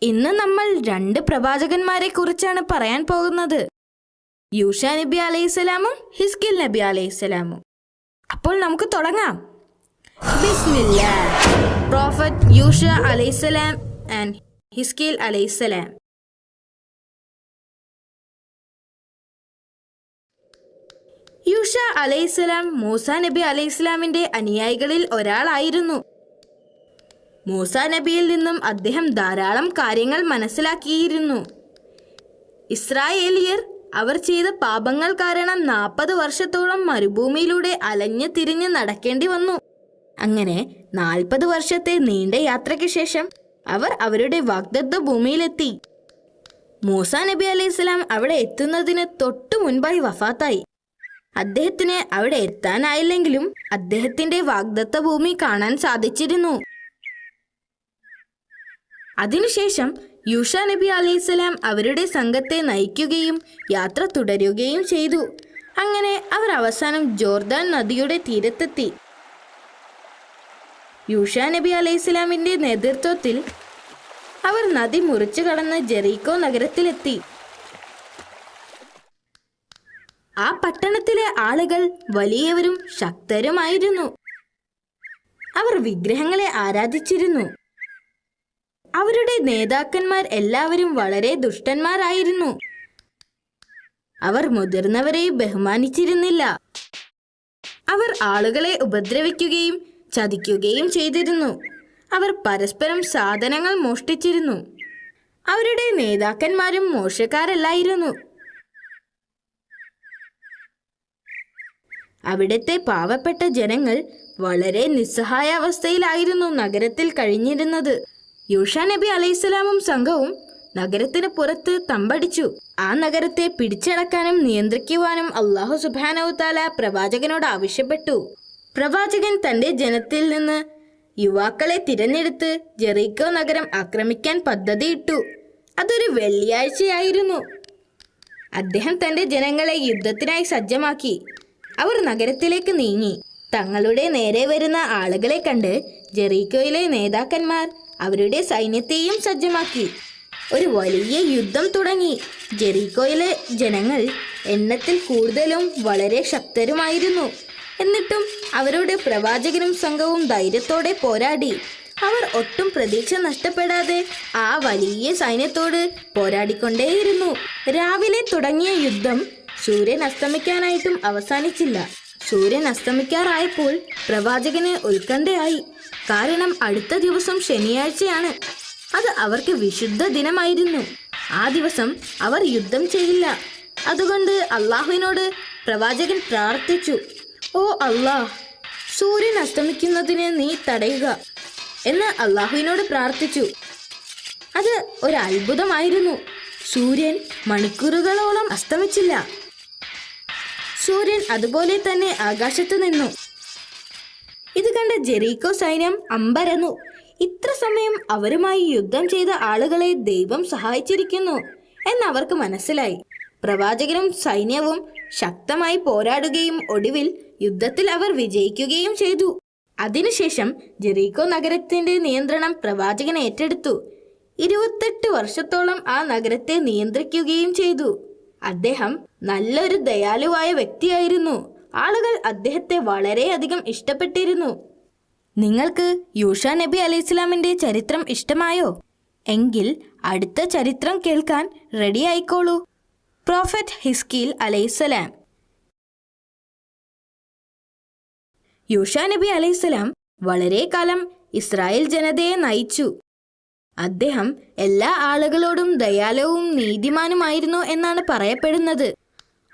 ഇന്ന് നമ്മൾ രണ്ട് പ്രവാചകന്മാരെ കുറിച്ചാണ് പറയാൻ പോകുന്നത്. യൂഷ നബി അലൈഹിസ്സലാമും ഹിസ്കിൽ നബി അലൈഹിസ്സലാമും. അപ്പോൾ നമുക്ക് തുടങ്ങാം. ബിസ്മില്ലാഹ്. പ്രോഫറ്റ് യൂഷ അലൈഹിസ്സലാം ആൻഡ് ഹിസ്കിൽ അലൈഹിസ്സലാം. യൂഷ അലൈഹിസ്സലാം മൂസ നബി അലൈഹിസ്സലാമിന്റെ അനുയായികളിൽ ഒരാളായിരുന്നു. മൂസ നബിയിൽ നിന്നും അദ്ദേഹം ധാരാളം കാര്യങ്ങൾ മനസ്സിലാക്കിയിരുന്നു. ഇസ്രായേലിയർ അവർ ചെയ്ത പാപങ്ങൾ കാരണം 40 വർഷത്തോളം മരുഭൂമിയിലൂടെ അലഞ്ഞു തിരിഞ്ഞ് നടക്കേണ്ടി വന്നു. അങ്ങനെ 40 വർഷത്തെ നീണ്ട യാത്രയ്ക്ക് ശേഷം അവർ അവരുടെ വാഗ്ദത്ത ഭൂമിയിലെത്തി. മൂസ നബി അലൈഹിസ്സലാം അവിടെ എത്തുന്നതിന് തൊട്ടു മുൻപായി വഫാത്തായി. അദ്ദേഹത്തിന് അവിടെ എത്താനായില്ലെങ്കിലും അദ്ദേഹത്തിന്റെ വാഗ്ദത്ത ഭൂമി കാണാൻ സാധിച്ചിരുന്നു. അതിനുശേഷം യൂഷ നബി അലൈഹിസ്സലാം അവരുടെ സംഘത്തെ നയിക്കുകയും യാത്ര തുടരുകയും ചെയ്തു. അങ്ങനെ അവർ അവസാനം ജോർദാൻ നദിയുടെ തീരത്തെത്തി. യൂഷ നബി അലൈഹിസ്സലാമിന്റെ നേതൃത്വത്തിൽ അവർ നദി മുറിച്ചു കടന്ന് ജെറീക്കോ നഗരത്തിലെത്തി. ആ പട്ടണത്തിലെ ആളുകൾ വലിയവരും ശക്തരുമായിരുന്നു. അവർ വിഗ്രഹങ്ങളെ ആരാധിച്ചിരുന്നു. അവരുടെ നേതാക്കന്മാർ എല്ലാവരും വളരെ ദുഷ്ടന്മാരായിരുന്നു. അവർ മുതിർന്നവരെ ബഹുമാനിച്ചിരുന്നില്ല. അവർ ആളുകളെ ഉപദ്രവിക്കുകയും ചതിക്കുകയും ചെയ്തിരുന്നു. അവർ പരസ്പരം സാധനങ്ങൾ മോഷ്ടിച്ചിരുന്നു. അവരുടെ നേതാക്കന്മാരും മോശക്കാരല്ലായിരുന്നു. അവിടുത്തെ പാവപ്പെട്ട ജനങ്ങൾ വളരെ നിസ്സഹായാവസ്ഥയിലായിരുന്നു നഗരത്തിൽ കഴിഞ്ഞിരുന്നത്. യൂഷ നബി അലൈഹിസ്സലാമും സംഘവും നഗരത്തിന് പുറത്ത് തമ്പടിച്ചു. ആ നഗരത്തെ പിടിച്ചടക്കാനും നിയന്ത്രിക്കുവാനും അല്ലാഹു സുബ്ഹാനഹു തആല പ്രവാചകനോട് ആവശ്യപ്പെട്ടു. പ്രവാചകൻ തന്റെ ജനത്തിൽ നിന്ന് യുവാക്കളെ തിരഞ്ഞെടുത്ത് ജെറീക്കോ നഗരം ആക്രമിക്കാൻ പദ്ധതിയിട്ടു. അതൊരു വെള്ളിയാഴ്ചയായിരുന്നു. അദ്ദേഹം തന്റെ ജനങ്ങളെ യുദ്ധത്തിനായി സജ്ജമാക്കി. അവർ നഗരത്തിലേക്ക് നീങ്ങി. തങ്ങളുടെ നേരെ വരുന്ന ആളുകളെ കണ്ട് ജെറീക്കോയിലെ നേതാക്കന്മാർ അവരുടെ സൈന്യത്തെയും സജ്ജമാക്കി. ഒരു വലിയ യുദ്ധം തുടങ്ങി. ജെറീക്കോയിലെ ജനങ്ങൾ എണ്ണത്തിൽ കൂടുതലും വളരെ ശക്തരുമായിരുന്നു. എന്നിട്ടും അവരുടെ പ്രവാചകനും സംഘവും ധൈര്യത്തോടെ പോരാടി. അവർ ഒട്ടും പ്രതീക്ഷ നഷ്ടപ്പെടാതെ ആ വലിയ സൈന്യത്തോട് പോരാടിക്കൊണ്ടേയിരുന്നു. രാവിലെ തുടങ്ങിയ യുദ്ധം സൂര്യൻ അസ്തമിക്കാനായിട്ടും അവസാനിച്ചില്ല. സൂര്യൻ അസ്തമിക്കാറായപ്പോൾ പ്രവാചകന് ഉത്കണ്ഠയായി. കാരണം അടുത്ത ദിവസം ശനിയാഴ്ചയാണ്. അത് അവർക്ക് വിശുദ്ധ ദിനമായിരുന്നു. ആ ദിവസം അവർ യുദ്ധം ചെയ്യില്ല. അതുകൊണ്ട് അള്ളാഹുവിനോട് പ്രവാചകൻ പ്രാർത്ഥിച്ചു, "ഓ അള്ളാഹ്, സൂര്യൻ അസ്തമിക്കുന്നതിന് നീ തടയുക" എന്ന് അള്ളാഹുവിനോട് പ്രാർത്ഥിച്ചു. അത് ഒരു അത്ഭുതമായിരുന്നു. സൂര്യൻ മണിക്കൂറുകളോളം അസ്തമിച്ചില്ല. സൂര്യൻ അതുപോലെ തന്നെ ആകാശത്ത് നിന്നു. ഇത് കണ്ട ജെറീക്കോ സൈന്യം അമ്പരന്നു. ഇത്ര സമയം അവരുമായി യുദ്ധം ചെയ്ത ആളുകളെ ദൈവം സഹായിച്ചിരിക്കുന്നു എന്നവർക്ക് മനസ്സിലായി. പ്രവാചകനും സൈന്യവും ശക്തമായി പോരാടുകയും ഒടുവിൽ യുദ്ധത്തിൽ അവർ വിജയിക്കുകയും ചെയ്തു. അതിനുശേഷം ജെറീക്കോ നഗരത്തിന്റെ നിയന്ത്രണം പ്രവാചകൻ ഏറ്റെടുത്തു. 28 വർഷത്തോളം ആ നഗരത്തെ നിയന്ത്രിക്കുകയും ചെയ്തു. അദ്ദേഹം നല്ലൊരു ദയാലുവായ വ്യക്തിയായിരുന്നു. ആളുകൾ അദ്ദേഹത്തെ വളരെയധികം ഇഷ്ടപ്പെട്ടിരുന്നു. നിങ്ങൾക്ക് യൂഷ നബി അലൈഹിസ്സലാമിന്റെ ചരിത്രം ഇഷ്ടമായോ? എങ്കിൽ അടുത്ത ചരിത്രം കേൾക്കാൻ റെഡി ആയിക്കോളൂ. പ്രോഫറ്റ് ഹിസ്കിൽ അലൈഹിസ്സലാം. യൂഷ നബി അലൈഹിസ്സലാം വളരെ കാലം ഇസ്രായേൽ ജനതയെ നയിച്ചു. അദ്ദേഹം എല്ലാ ആളുകളോടും ദയാലുവും നീതിമാനുമായിരുന്നു എന്നാണ് പറയപ്പെടുന്നത്.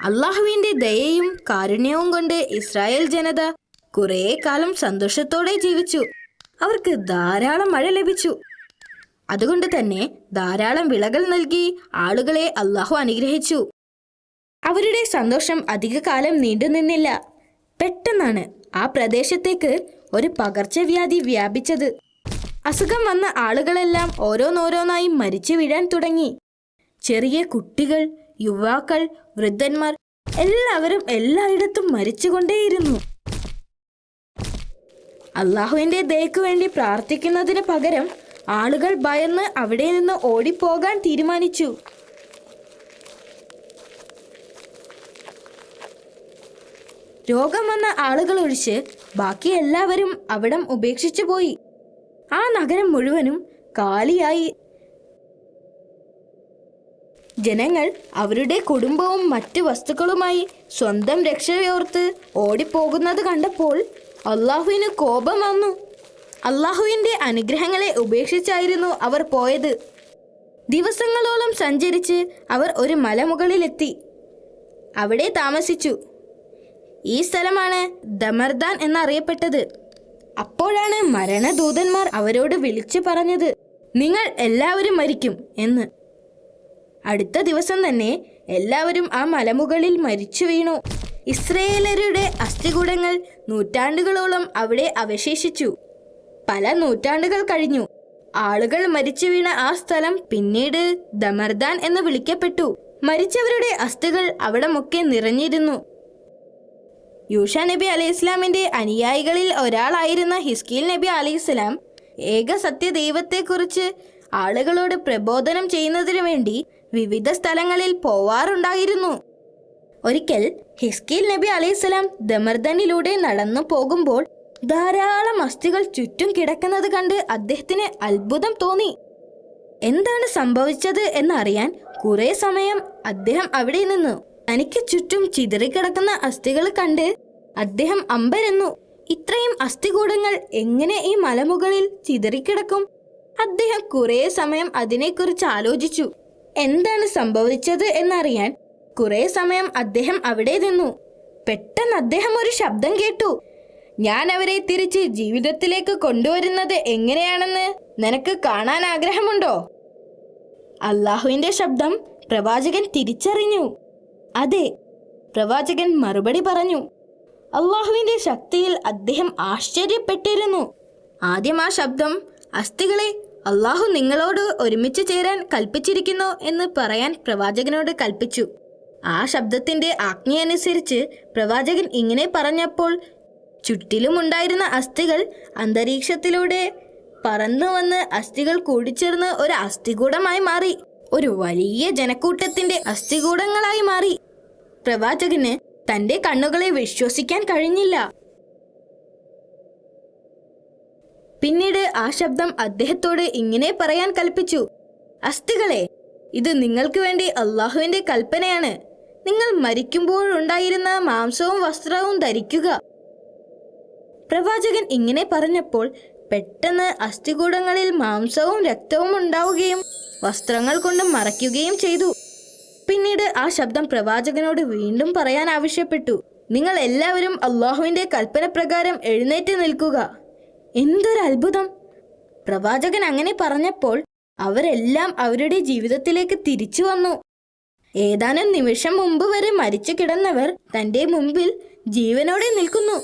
അള്ളാഹുവിന്റെ ദയയും കാരുണ്യവും കൊണ്ട് ഇസ്രായേൽ ജനത കുറേ കാലം സന്തോഷത്തോടെ ജീവിച്ചു. അവർക്ക് ധാരാളം മഴ ലഭിച്ചു. അതുകൊണ്ട് തന്നെ ധാരാളം വിളകൾ നൽകി ആളുകളെ അള്ളാഹു അനുഗ്രഹിച്ചു. അവരുടെ സന്തോഷം അധികകാലം നീണ്ടുനിന്നില്ല. പെട്ടെന്നാണ് ആ പ്രദേശത്തേക്ക് ഒരു പകർച്ചവ്യാധി വ്യാപിച്ചത്. അസുഖം വന്ന ആളുകളെല്ലാം ഓരോന്നോരോന്നായി മരിച്ചു വീഴാൻ തുടങ്ങി. ചെറിയ കുട്ടികൾ, യുവാക്കൾ, വൃദ്ധന്മാർ എല്ലാവരും എല്ലായിടത്തും മരിച്ചുകൊണ്ടേയിരുന്നു. അള്ളാഹുവിന്റെ ദയക്ക് വേണ്ടി പ്രാർത്ഥിക്കുന്നതിന് പകരം ആളുകൾ ഭയന്ന് അവിടെ നിന്ന് ഓടിപ്പോകാൻ തീരുമാനിച്ചു. രോഗം വന്ന ആളുകൾ ഒഴിച്ച് ബാക്കി എല്ലാവരും അവിടം ഉപേക്ഷിച്ചു പോയി. ആ നഗരം മുഴുവനും കാലിയായി. ജനങ്ങൾ അവരുടെ കുടുംബവും മറ്റ് വസ്തുക്കളുമായി സ്വന്തം രക്ഷയോർത്ത് ഓടിപ്പോകുന്നത് കണ്ടപ്പോൾ അള്ളാഹുവിന് കോപം വന്നു. അള്ളാഹുവിൻ്റെ അനുഗ്രഹങ്ങളെ ഉപേക്ഷിച്ചായിരുന്നു അവർ പോയത്. ദിവസങ്ങളോളം സഞ്ചരിച്ച് അവർ ഒരു മലമുകളിലെത്തി. അവിടെ താമസിച്ചു. ഈ സ്ഥലമാണ് ദമർദാൻ എന്നറിയപ്പെട്ടത്. അപ്പോഴാണ് മരണദൂതന്മാർ അവരോട് വിളിച്ചു പറഞ്ഞത്, നിങ്ങൾ എല്ലാവരും മരിക്കും എന്ന്. അടുത്ത ദിവസം തന്നെ എല്ലാവരും ആ മലമുകളിൽ മരിച്ചു വീണു. ഇസ്രയേലരുടെ അസ്ഥികൂടങ്ങൾ നൂറ്റാണ്ടുകളോളം അവിടെ അവശേഷിച്ചു. പല നൂറ്റാണ്ടുകൾ കഴിഞ്ഞു. ആളുകൾ മരിച്ചു വീണ ആ സ്ഥലം പിന്നീട് ദമർദാൻ എന്ന് വിളിക്കപ്പെട്ടു. മരിച്ചവരുടെ അസ്ഥികൾ അവിടമൊക്കെ നിറഞ്ഞിരുന്നു. യൂഷ നബി അലൈഹി ഇസ്ലാമിന്റെ അനുയായികളിൽ ഒരാളായിരുന്ന ഹിസ്കീൽ നബി അലൈഹി ഇസ്ലാം ഏക സത്യദൈവത്തെക്കുറിച്ച് ആളുകളോട് പ്രബോധനം ചെയ്യുന്നതിനു വേണ്ടി വിവിധ സ്ഥലങ്ങളിൽ പോവാറുണ്ടായിരുന്നു. ഒരിക്കൽ ഹിസ്കീൽ നബി അലൈഹി ഇസ്ലാം ദമർദനിലൂടെ നടന്നു പോകുമ്പോൾ ധാരാളം അസ്ഥികൾ ചുറ്റും കിടക്കുന്നത് കണ്ട് അദ്ദേഹത്തിന് അത്ഭുതം തോന്നി. എന്താണ് സംഭവിച്ചത് എന്നറിയാൻ കുറെ സമയം അദ്ദേഹം അവിടെ നിന്നു. തനിക്ക് ചുറ്റും ചിതറിക്കിടക്കുന്ന അസ്ഥികൾ കണ്ട് അദ്ദേഹം അമ്പരന്നു. ഇത്രയും അസ്ഥികൂടങ്ങൾ എങ്ങനെ ഈ മലമുകളിൽ ചിതറിക്കിടക്കും? അദ്ദേഹം കുറെ സമയം അതിനെക്കുറിച്ച് ആലോചിച്ചു. എന്താണ് സംഭവിച്ചത് എന്നറിയാൻ കുറെ സമയം അദ്ദേഹം അവിടെ നിന്നു. പെട്ടെന്ന് അദ്ദേഹം ഒരു ശബ്ദം കേട്ടു. ഞാൻ അവരെ തിരിച്ച് ജീവിതത്തിലേക്ക് കൊണ്ടുവരുന്നത് എങ്ങനെയാണെന്ന് നിനക്ക് കാണാൻ ആഗ്രഹമുണ്ടോ? അള്ളാഹുവിന്റെ ശബ്ദം പ്രവാചകൻ തിരിച്ചറിഞ്ഞു. അതെ, പ്രവാചകൻ മറുപടി പറഞ്ഞു. അള്ളാഹുവിന്റെ ശക്തിയിൽ അദ്ദേഹം ആശ്ചര്യപ്പെട്ടിരുന്നു. ആദ്യം ആ ശബ്ദം അസ്ഥികളെ അള്ളാഹു നിങ്ങളോട് ഒരുമിച്ച് ചേരാൻ കൽപ്പിച്ചിരിക്കുന്നു എന്ന് പറയാൻ പ്രവാചകനോട് കൽപ്പിച്ചു. ആ ശബ്ദത്തിന്റെ ആജ്ഞയനുസരിച്ച് പ്രവാചകൻ ഇങ്ങനെ പറഞ്ഞപ്പോൾ ചുറ്റിലുമുണ്ടായിരുന്ന അസ്ഥികൾ അന്തരീക്ഷത്തിലൂടെ പറന്നു വന്ന് അസ്ഥികൾ കൂടിച്ചേർന്ന് ഒരു അസ്ഥികൂടമായി മാറി. ഒരു വലിയ ജനക്കൂട്ടത്തിന്റെ അസ്ഥികൂടങ്ങളായി മാറി. പ്രവാചകന് തന്റെ കണ്ണുകളെ വിശ്വസിക്കാൻ കഴിഞ്ഞില്ല. പിന്നീട് ആ ശബ്ദം അദ്ദേഹത്തോട് ഇങ്ങനെ പറയാൻ കൽപ്പിച്ചു. അസ്ഥികളെ, ഇത് നിങ്ങൾക്ക് വേണ്ടി അള്ളാഹുവിന്റെ കൽപ്പനയാണ്. നിങ്ങൾ മരിക്കുമ്പോഴുണ്ടായിരുന്ന മാംസവും വസ്ത്രവും ധരിക്കുക. പ്രവാചകൻ ഇങ്ങനെ പറഞ്ഞപ്പോൾ പെട്ടെന്ന് അസ്ഥികൂടങ്ങളിൽ മാംസവും രക്തവും ഉണ്ടാവുകയും വസ്ത്രങ്ങൾ കൊണ്ട് മറയ്ക്കുകയും ചെയ്തു. പിന്നീട് ആ ശബ്ദം പ്രവാചകനോട് വീണ്ടും പറയാൻ ആവശ്യപ്പെട്ടു. നിങ്ങൾ എല്ലാവരും അള്ളാഹുവിന്റെ കൽപ്പന പ്രകാരം എഴുന്നേറ്റ് നിൽക്കുക. എന്തൊരു അത്ഭുതം! പ്രവാചകൻ അങ്ങനെ പറഞ്ഞപ്പോൾ അവരെല്ലാം അവരുടെ ജീവിതത്തിലേക്ക് തിരിച്ചു വന്നു. ഏതാനും നിമിഷം മുമ്പ് വരെ മരിച്ചു കിടന്നവർ തന്റെ മുമ്പിൽ ജീവനോടെ നിൽക്കുന്നു.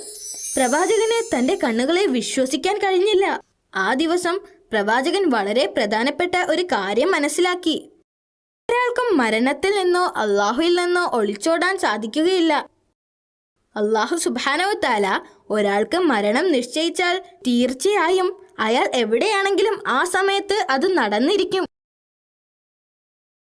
പ്രവാചകന് തന്റെ കണ്ണുകളെ വിശ്വസിക്കാൻ കഴിഞ്ഞില്ല. ആ ദിവസം പ്രവാചകൻ വളരെ പ്രധാനപ്പെട്ട ഒരു കാര്യം മനസ്സിലാക്കി. ഒരാൾക്കും മരണത്തിൽ നിന്നോ അള്ളാഹുവിൽ നിന്നോ ഒളിച്ചോടാൻ സാധിക്കുകയില്ല. അള്ളാഹു സുബ്ഹാനഹു തആല ഒരാൾക്ക് മരണം നിശ്ചയിച്ചാൽ തീർച്ചയായും അയാൾ എവിടെയാണെങ്കിലും ആ സമയത്ത് അത് നടന്നിരിക്കും.